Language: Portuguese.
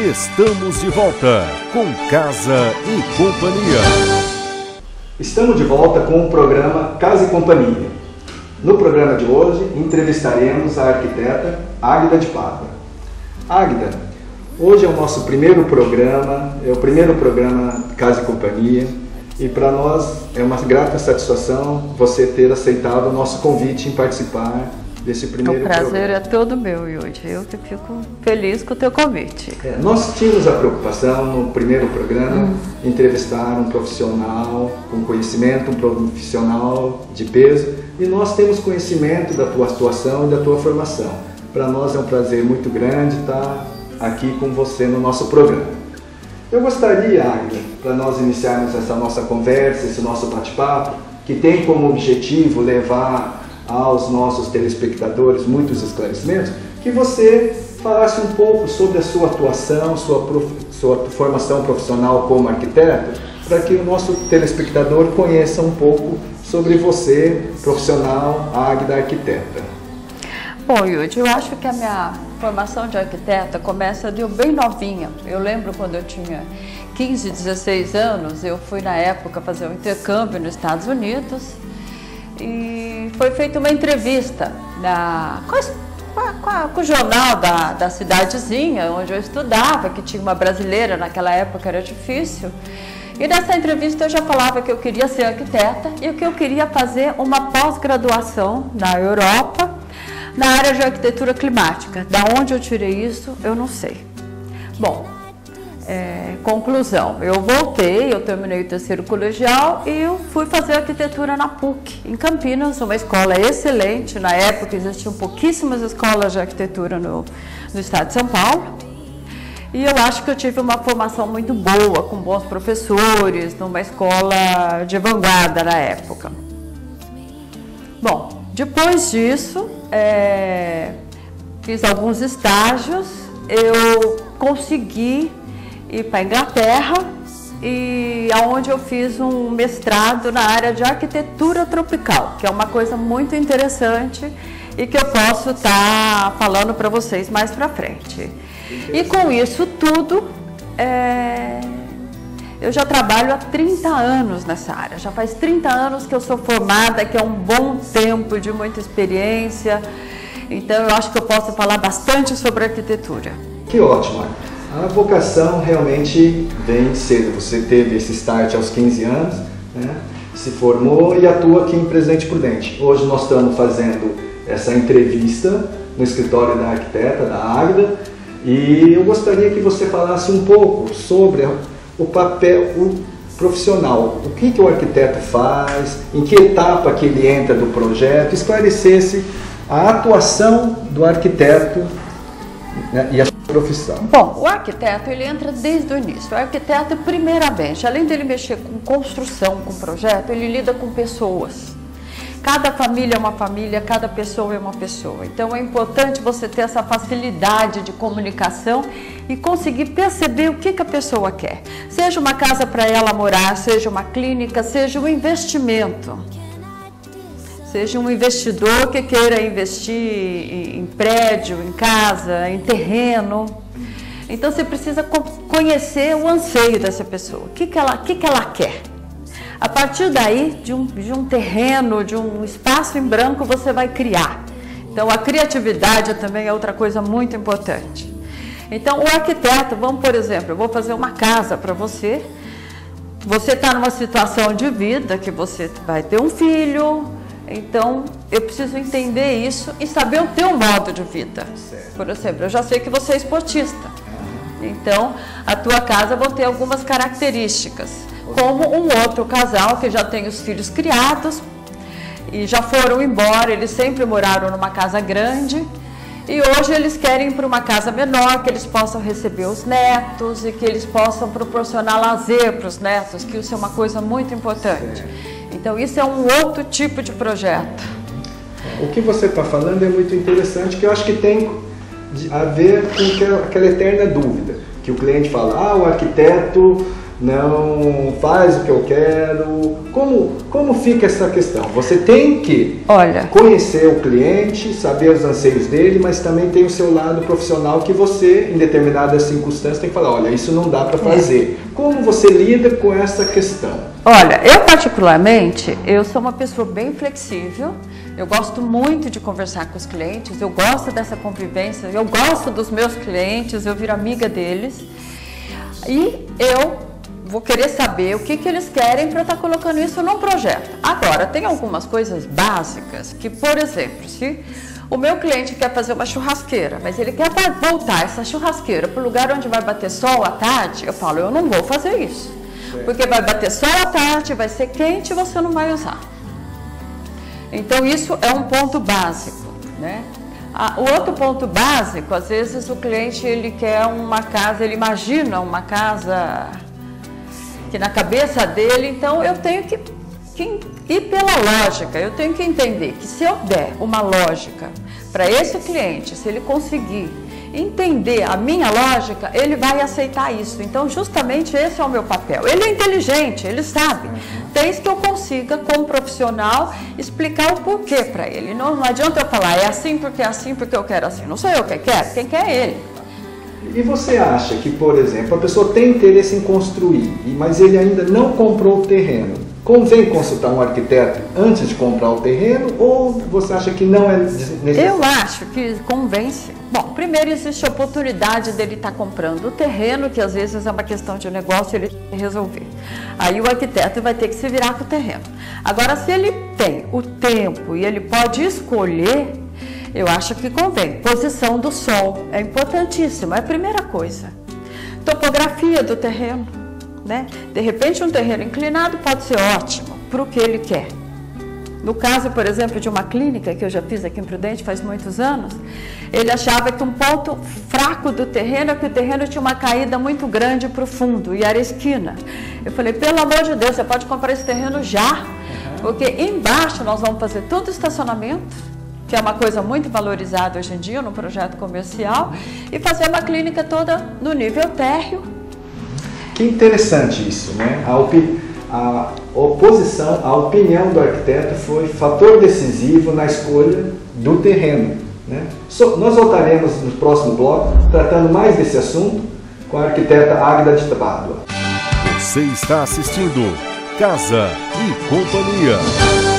Estamos de volta com Casa e Companhia. Estamos de volta com o programa Casa e Companhia. No programa de hoje, entrevistaremos a arquiteta Águida de Pádua. Águida, hoje é o nosso primeiro programa, é o primeiro programa Casa e Companhia, e para nós é uma grata satisfação você ter aceitado o nosso convite em participar desse primeiro programa. O prazer é todo meu, Yudi. Eu que fico feliz com o teu convite. Nós tínhamos a preocupação no primeiro programa entrevistar um profissional com conhecimento, um profissional de peso, e nós temos conhecimento da tua atuação e da tua formação. Para nós é um prazer muito grande estar aqui com você no nosso programa. Eu gostaria, Águida, para nós iniciarmos essa nossa conversa, esse nosso bate-papo, que tem como objetivo levar aos nossos telespectadores muitos esclarecimentos, que você falasse um pouco sobre a sua atuação, sua formação profissional como arquiteto, para que o nosso telespectador conheça um pouco sobre você, profissional, Águida arquiteta. Bom, Yudi, eu acho que a minha formação de arquiteta começa de bem novinha. Eu lembro quando eu tinha 15, 16 anos, eu fui na época fazer um intercâmbio nos Estados Unidos, e foi feita uma entrevista com o jornal da cidadezinha onde eu estudava, que tinha uma brasileira, naquela época era difícil. E nessa entrevista eu já falava que eu queria ser arquiteta e que eu queria fazer uma pós-graduação na Europa, na área de arquitetura climática. Da onde eu tirei isso, eu não sei. Bom, conclusão, eu voltei, eu terminei o terceiro colegial e eu fui fazer arquitetura na PUC, em Campinas, uma escola excelente. Na época existiam pouquíssimas escolas de arquitetura no estado de São Paulo. E eu acho que eu tive uma formação muito boa, com bons professores, numa escola de vanguarda na época. Bom, depois disso, fiz alguns estágios, eu consegui ir para a Inglaterra, e aonde eu fiz um mestrado na área de arquitetura tropical, que é uma coisa muito interessante e que eu posso estar falando para vocês mais para frente. E com isso tudo, eu já trabalho há 30 anos nessa área, já faz 30 anos que eu sou formada, que é um bom tempo de muita experiência, então eu acho que eu posso falar bastante sobre arquitetura. Que ótimo! A vocação realmente vem cedo. Você teve esse start aos 15 anos, né? Se formou e atua aqui em Presidente Prudente. Hoje nós estamos fazendo essa entrevista no escritório da arquiteta, da Águida, e eu gostaria que você falasse um pouco sobre o papel profissional. O que o arquiteto faz, em que etapa que ele entra do projeto, esclarecesse a atuação do arquiteto, né, e a profissão. Bom, o arquiteto ele entra desde o início. O arquiteto, primeiramente, além dele mexer com construção, com projeto, ele lida com pessoas. Cada família é uma família, cada pessoa é uma pessoa. Então é importante você ter essa facilidade de comunicação e conseguir perceber o que a pessoa quer. Seja uma casa para ela morar, seja uma clínica, seja um investimento. Seja um investidor que queira investir em prédio, em casa, em terreno. Então você precisa conhecer o anseio dessa pessoa. O que ela quer? A partir daí, de um terreno, de um espaço em branco, você vai criar. Então a criatividade também é outra coisa muito importante. Então o arquiteto, vamos por exemplo, eu vou fazer uma casa para você. Você está numa situação de vida que você vai ter um filho. Então, eu preciso entender isso e saber o teu modo de vida. Por exemplo, eu já sei que você é esportista. Então, a tua casa vai ter algumas características. Como um outro casal que já tem os filhos criados e já foram embora, eles sempre moraram numa casa grande. E hoje eles querem ir para uma casa menor, que eles possam receber os netos e que eles possam proporcionar lazer para os netos, que isso é uma coisa muito importante. Então isso é um outro tipo de projeto. O que você está falando é muito interessante, que eu acho que tem a ver com aquela eterna dúvida, que o cliente fala, o arquiteto não faz o que eu quero. Como fica essa questão? Você tem que conhecer o cliente, saber os anseios dele, mas também tem o seu lado profissional que você, em determinadas circunstâncias, tem que falar, olha, isso não dá para fazer. Como você lida com essa questão? Olha, eu particularmente, eu sou uma pessoa bem flexível, eu gosto muito de conversar com os clientes, eu gosto dessa convivência, eu gosto dos meus clientes, eu viro amiga deles e eu vou querer saber o que eles querem para eu estar colocando isso num projeto. Agora, tem algumas coisas básicas que, por exemplo, se o meu cliente quer fazer uma churrasqueira, mas ele quer voltar essa churrasqueira para o lugar onde vai bater sol à tarde, eu falo, eu não vou fazer isso. Porque vai bater sol à tarde, vai ser quente e você não vai usar. Então, isso é um ponto básico, né? O outro ponto básico, às vezes o cliente ele quer uma casa, ele imagina uma casa que na cabeça dele, então eu tenho que ir pela lógica, eu tenho que entender que se eu der uma lógica para esse cliente, se ele conseguir entender a minha lógica, ele vai aceitar isso. Então, justamente esse é o meu papel. Ele é inteligente, ele sabe. Desde que eu consiga, como profissional, explicar o porquê para ele. Não adianta eu falar, é assim porque eu quero assim. Não sou eu que quero, quem quer é ele. E você acha que, por exemplo, a pessoa tem interesse em construir, mas ele ainda não comprou o terreno? Convém consultar um arquiteto antes de comprar o terreno ou você acha que não é necessário? Eu acho que convém sim. Bom, primeiro existe a oportunidade dele estar comprando o terreno, que às vezes é uma questão de negócio, ele tem que resolver. Aí o arquiteto vai ter que se virar com o terreno. Agora, se ele tem o tempo e ele pode escolher, eu acho que convém. Posição do sol é importantíssima, é a primeira coisa. Topografia do terreno, né? De repente um terreno inclinado pode ser ótimo para o que ele quer. No caso, por exemplo, de uma clínica que eu já fiz aqui em Prudente faz muitos anos, ele achava que um ponto fraco do terreno é que o terreno tinha uma caída muito grande para o fundo e era esquina. Eu falei, pelo amor de Deus, você pode comprar esse terreno já, porque embaixo nós vamos fazer todo estacionamento, que é uma coisa muito valorizada hoje em dia no projeto comercial, e fazer uma clínica toda no nível térreo. Que interessante isso, né? A oposição, a opinião do arquiteto foi fator decisivo na escolha do terreno, né? Nós voltaremos no próximo bloco tratando mais desse assunto com a arquiteta Águida de Pádua. Você está assistindo Casa e Companhia.